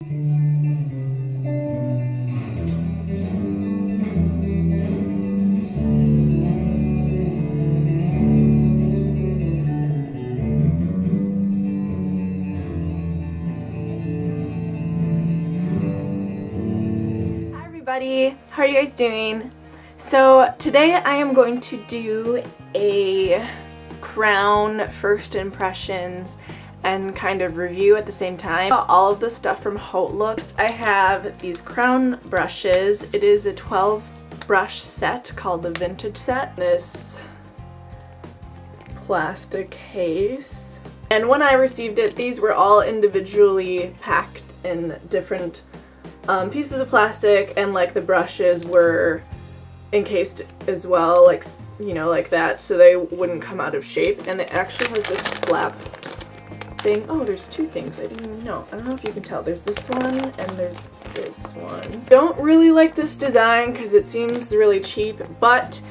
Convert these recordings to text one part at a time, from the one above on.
How are you guys doing? So today I am going to do a crown first impressions and kind of review at the same time. All of the stuff from Haute Looks. I have these crown brushes. It is a 12 brush set called the Vintage Set. This plastic case. And when I received it, these were all individually packed in different pieces of plastic, and like the brushes were encased as well, like, you know, like that, so they wouldn't come out of shape. And it actually has this flap thing. Oh, there's two things I didn't even know. I don't know if you can tell. There's this one and there's this one. Don't really like this design because it seems really cheap, but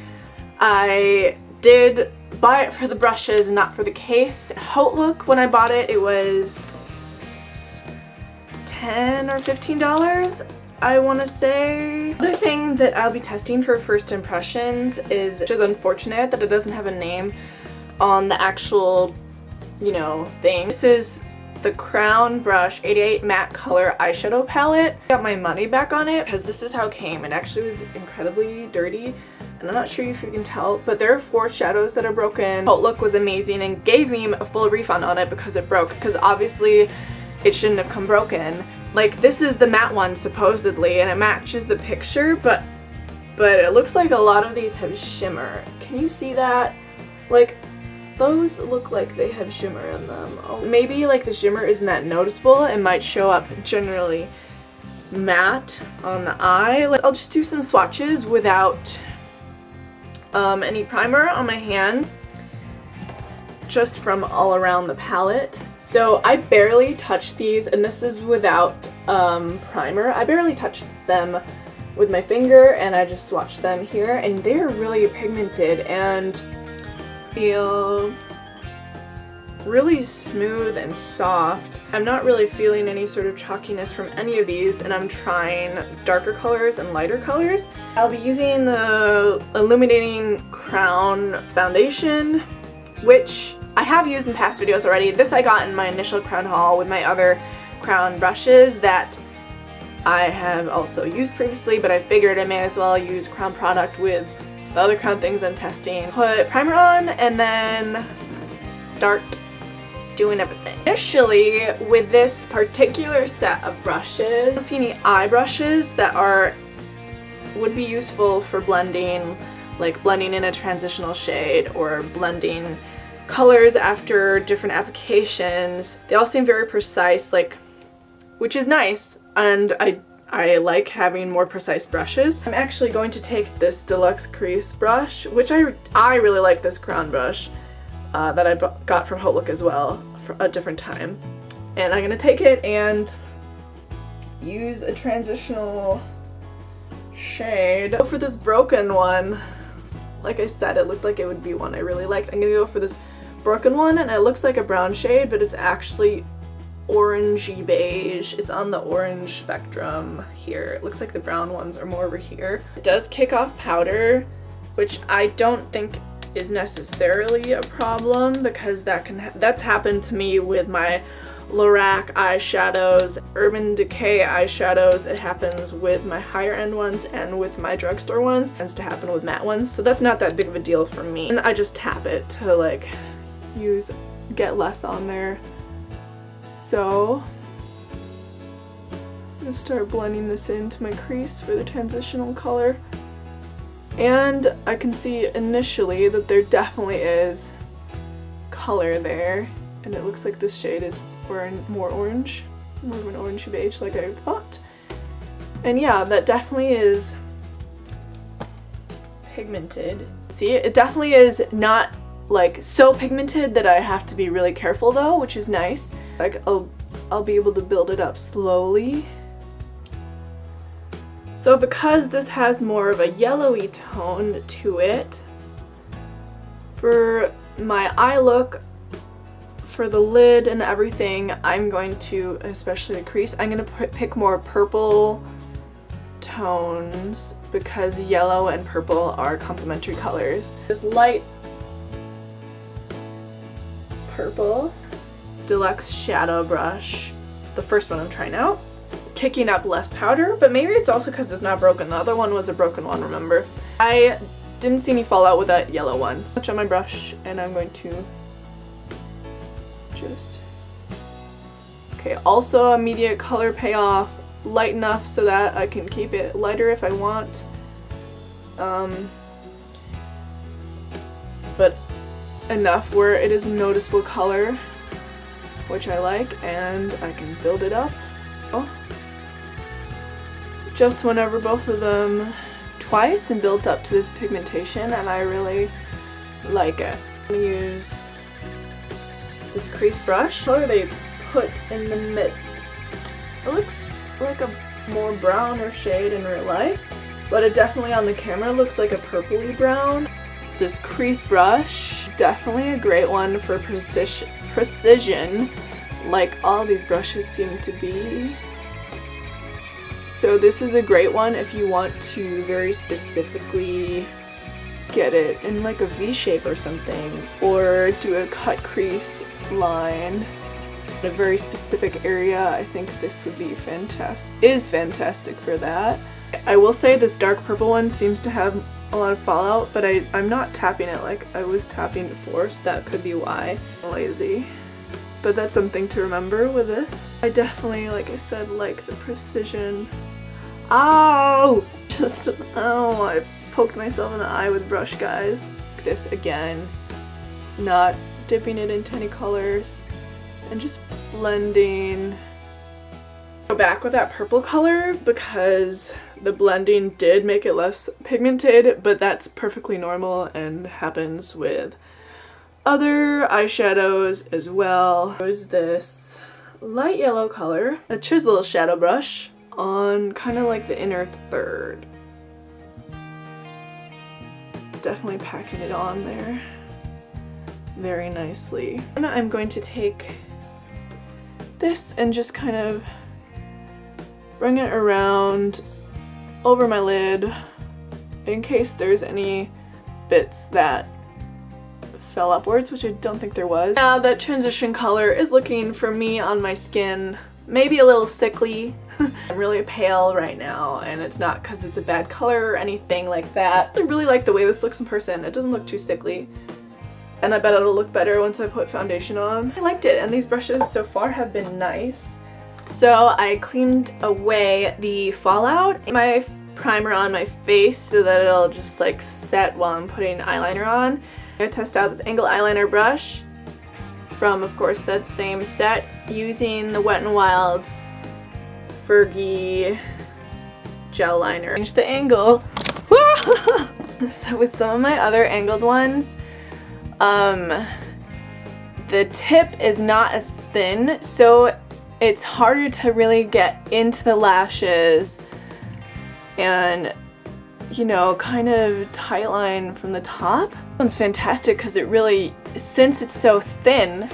I did buy it for the brushes, not for the case. Haute Look, when I bought it, it was $10 or $15, I want to say. Another thing that I'll be testing for first impressions is, which is unfortunate that it doesn't have a name on the actual, you know, thing. This is the Crown Brush 88 Matte Color Eyeshadow Palette. I got my money back on it because this is how it came. It actually was incredibly dirty, and I'm not sure if you can tell, but there are 4 shadows that are broken. Haute Look was amazing and gave me a full refund on it because it broke, because obviously it shouldn't have come broken. Like, this is the matte one supposedly, and it matches the picture, but it looks like a lot of these have shimmer. Can you see that? Like, those look like they have shimmer in them. Oh, maybe like the shimmer isn't that noticeable. It might show up generally matte on the eye. I'll just do some swatches without any primer on my hand, just from all around the palette. So I barely touched these, and this is without primer. I barely touched them with my finger, and I just swatched them here, and they're really pigmented and feel really smooth and soft. I'm not really feeling any sort of chalkiness from any of these, and I'm trying darker colors and lighter colors. I'll be using the Illuminating Crown Foundation, which I have used in past videos already. This I got in my initial crown haul with my other crown brushes that I have also used previously, but I figured I may as well use crown product with the other crown things I'm testing. Put primer on and then start doing everything. Initially, with this particular set of brushes, I don't see any eye brushes that would be useful for blending, like blending in a transitional shade or blending colors after different applications. They all seem very precise, like, which is nice, and I like having more precise brushes. I'm actually going to take this Deluxe Crease brush, which I really like this crown brush that I got from Haute Look as well for a different time. And I'm gonna take it and use a transitional shade. For this broken one, like I said, it looked like it would be one I really liked. I'm gonna go for this broken one, and it looks like a brown shade, but it's actually orangey beige. It's on the orange spectrum here. It looks like the brown ones are more over here. It does kick off powder, which I don't think is necessarily a problem, because that's happened to me with my Lorac eyeshadows, Urban Decay eyeshadows. It happens with my higher end ones and with my drugstore ones. It tends to happen with matte ones, so that's not that big of a deal for me. And I just tap it to like get less on there. So I'm gonna start blending this into my crease for the transitional color. And I can see initially that there definitely is color there, and it looks like this shade is more orange, more of an orangey beige like I thought. And yeah, that definitely is pigmented. See, it definitely is not like so pigmented that I have to be really careful though, which is nice. Like I'll be able to build it up slowly. So because this has more of a yellowy tone to it, for my eye look for the lid and everything, I'm going to, especially the crease, I'm going to pick more purple tones because yellow and purple are complementary colors. This light purple deluxe shadow brush, the first one I'm trying out. It's kicking up less powder, but maybe it's also because it's not broken. The other one was a broken one, remember? I didn't see any fallout with that yellow one. Touch on my brush, and I'm going to just... Okay, also immediate color payoff, light enough so that I can keep it lighter if I want. But enough where it is a noticeable color, which I like, and I can build it up. Just whenever both of them twice and built up to this pigmentation, and I really like it. I'm gonna use this crease brush. What are they put in the midst? It looks like a more browner shade in real life, but it definitely on the camera looks like a purpley brown. This crease brush, definitely a great one for precision, like all these brushes seem to be. So this is a great one if you want to very specifically get it in like a V shape or something, or do a cut crease line in a very specific area. I think this would be fantastic for that. I will say this dark purple one seems to have a lot of fallout, but I'm not tapping it like I was tapping before, so that could be why I'm lazy. But that's something to remember with this. I definitely, like I said, like the precision. Ow! Oh, I poked myself in the eye with brush, guys. This again, not dipping it into any colors, and just blending. Go back with that purple color because the blending did make it less pigmented, but that's perfectly normal and happens with other eyeshadows as well. There's this light yellow color, a chisel shadow brush on kind of like the inner third. It's definitely packing it on there very nicely. And I'm going to take this and just kind of bring it around over my lid in case there's any bits that fell upwards, which I don't think there was. Now that transition color is looking for me on my skin maybe a little sickly. I'm really pale right now, and it's not because it's a bad color or anything like that. I really like the way this looks in person. It doesn't look too sickly, and I bet it'll look better once I put foundation on. I liked it, and these brushes so far have been nice. So I cleaned away the fallout in my primer on my face so that it'll just like set while I'm putting eyeliner on. I'm gonna test out this angle eyeliner brush from, of course, that same set using the Wet n Wild Fergie gel liner. Change the angle. So with some of my other angled ones, the tip is not as thin, so it's harder to really get into the lashes and, you know, kind of tight line from the top. This one's fantastic because it really, since it's so thin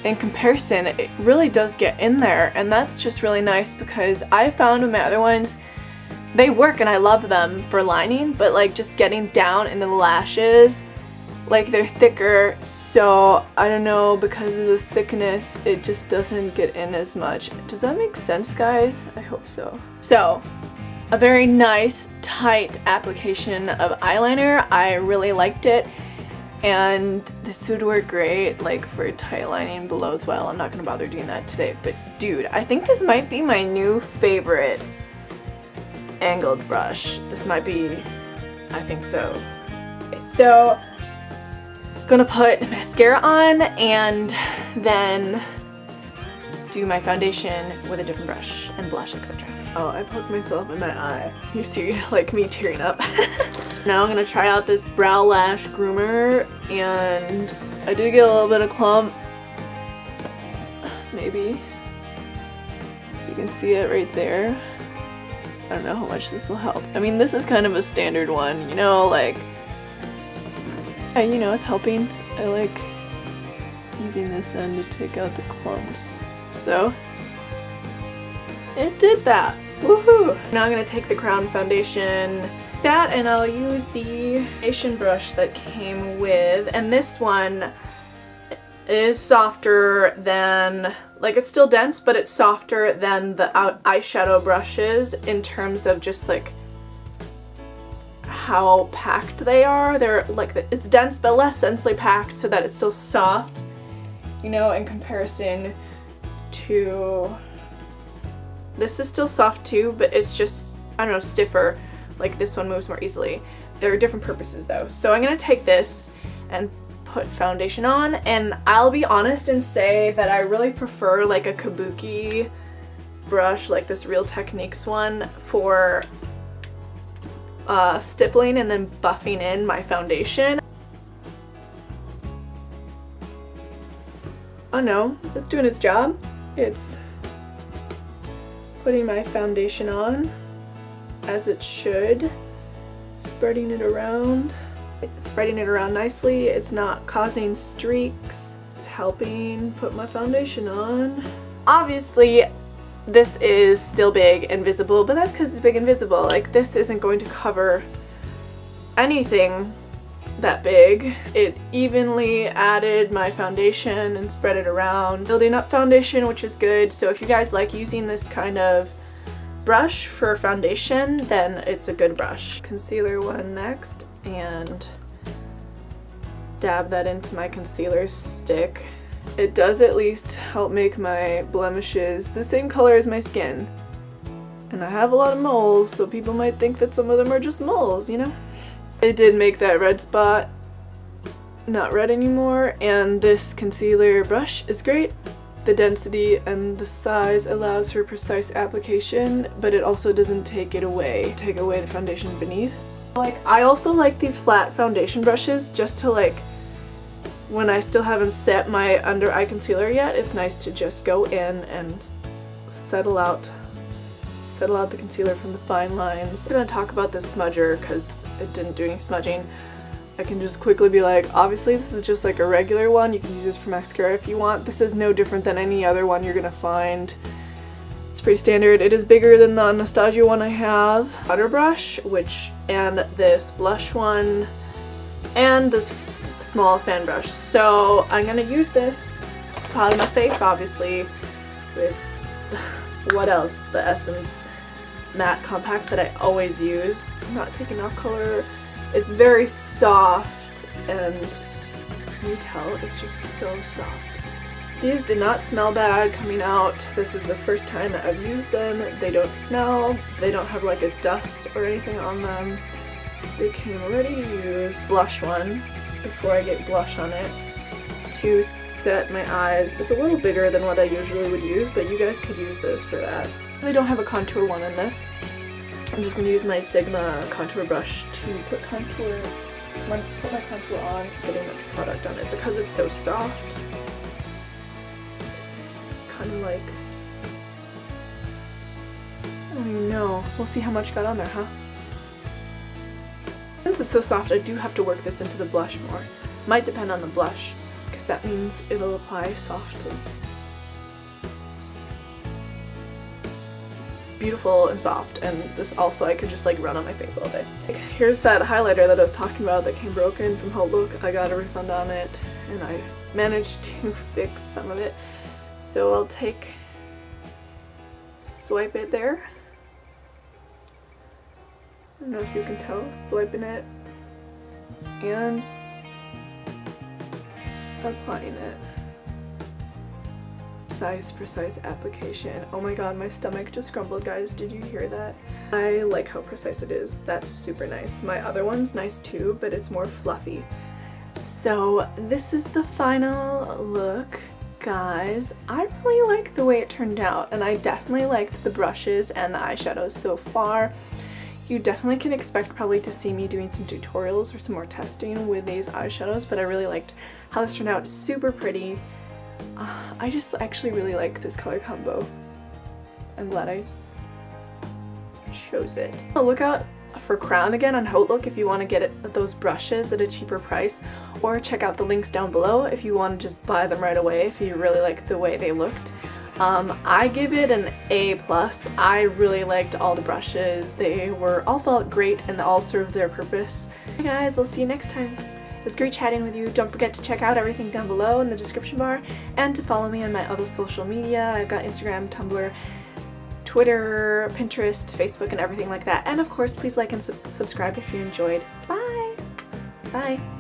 in comparison, it really does get in there, and that's just really nice because I found with my other ones, they work and I love them for lining, but like just getting down into the lashes, like they're thicker, so I don't know, because of the thickness it just doesn't get in as much. Does that make sense, guys? I hope so. So a very nice tight application of eyeliner. I really liked it, and this would work great like for tight lining below as well. I'm not gonna bother doing that today, but dude, I think this might be my new favorite angled brush. This might be, I think so. Okay, so gonna put mascara on and then do my foundation with a different brush and blush, etc. Oh, I poked myself in my eye. You see, like, me tearing up. Now I'm gonna try out this brow lash groomer, and I did get a little bit of clump. Maybe you can see it right there. I don't know how much this will help. I mean, this is kind of a standard one, you know, like, you know, it's helping. I like using this end to take out the clumps. So, it did that! Woohoo! Now I'm going to take the Crown foundation, that, and I'll use the foundation brush that came with, and this one is softer than, like, it's still dense, but it's softer than the eyeshadow brushes in terms of just like how packed they are. They're like, it's dense but less densely packed so that it's still soft, you know, in comparison to this is still soft too, but it's just, I don't know, stiffer. Like this one moves more easily. There are different purposes though. So I'm gonna take this and put foundation on, and I'll be honest and say that I really prefer like a kabuki brush, like this Real Techniques one, for stippling and then buffing in my foundation. Oh no, it's doing its job. It's putting my foundation on as it should, spreading it around. It's spreading it around nicely. It's not causing streaks. It's helping put my foundation on. Obviously, this is still big and visible, but that's because it's big and visible. Like, this isn't going to cover anything that big. It evenly added my foundation and spread it around, building up foundation, which is good. So if you guys like using this kind of brush for foundation, then it's a good brush. Concealer one next, and dab that into my concealer stick. It does at least help make my blemishes the same color as my skin. And I have a lot of moles, so people might think that some of them are just moles, you know? It did make that red spot not red anymore, and this concealer brush is great. The density and the size allows for precise application, but it also doesn't take away the foundation beneath. Like, I also like these flat foundation brushes just to, like, when I still haven't set my under eye concealer yet, it's nice to just go in and settle out the concealer from the fine lines. I'm gonna talk about this smudger because it didn't do any smudging. I can just quickly be like, obviously this is just like a regular one. You can use this for mascara if you want. This is no different than any other one you're gonna find. It's pretty standard. It is bigger than the Anastasia one I have. Butter brush, and this blush one, and this small fan brush. So I'm gonna use this to powder my face, obviously, with what else? The Essence Matte Compact that I always use. I'm not taking off color. It's very soft, and can you tell? It's just so soft. These did not smell bad coming out. This is the first time that I've used them. They don't smell. They don't have like a dust or anything on them. They came ready to use. Blush one before I get blush on it to set my eyes. It's a little bigger than what I usually would use, but you guys could use this for that. I don't have a contour one in this. I'm just going to use my Sigma contour brush to put my contour on. It's getting much product on it because it's so soft. It's kind of like, I don't even know. We'll see how much got on there, huh? Since it's so soft, I do have to work this into the blush more. Might depend on the blush, because that means it'll apply softly. Beautiful and soft, and this also I could just like run on my face all day. Like, here's that highlighter that I was talking about that came broken from Haute Look. I got a refund on it, and I managed to fix some of it. So I'll swipe it there. I don't know if you can tell, swiping it and applying it. Precise application. Oh my god, my stomach just grumbled, guys. Did you hear that? I like how precise it is. That's super nice. My other one's nice too, but it's more fluffy. So this is the final look, guys. I really like the way it turned out, and I definitely liked the brushes and the eyeshadows so far. You definitely can expect probably to see me doing some tutorials or some more testing with these eyeshadows, but I really liked how this turned out. Super pretty. I just actually really like this color combo. I'm glad I chose it. Look out for crown again on Outlook if you want to get those brushes at a cheaper price, or check out the links down below if you want to just buy them right away if you really like the way they looked. I give it an A+. I really liked all the brushes. They all felt great and they all served their purpose. Hey guys, I'll see you next time. It was great chatting with you. Don't forget to check out everything down below in the description bar and to follow me on my other social media. I've got Instagram, Tumblr, Twitter, Pinterest, Facebook, and everything like that. And of course, please like and subscribe if you enjoyed. Bye! Bye!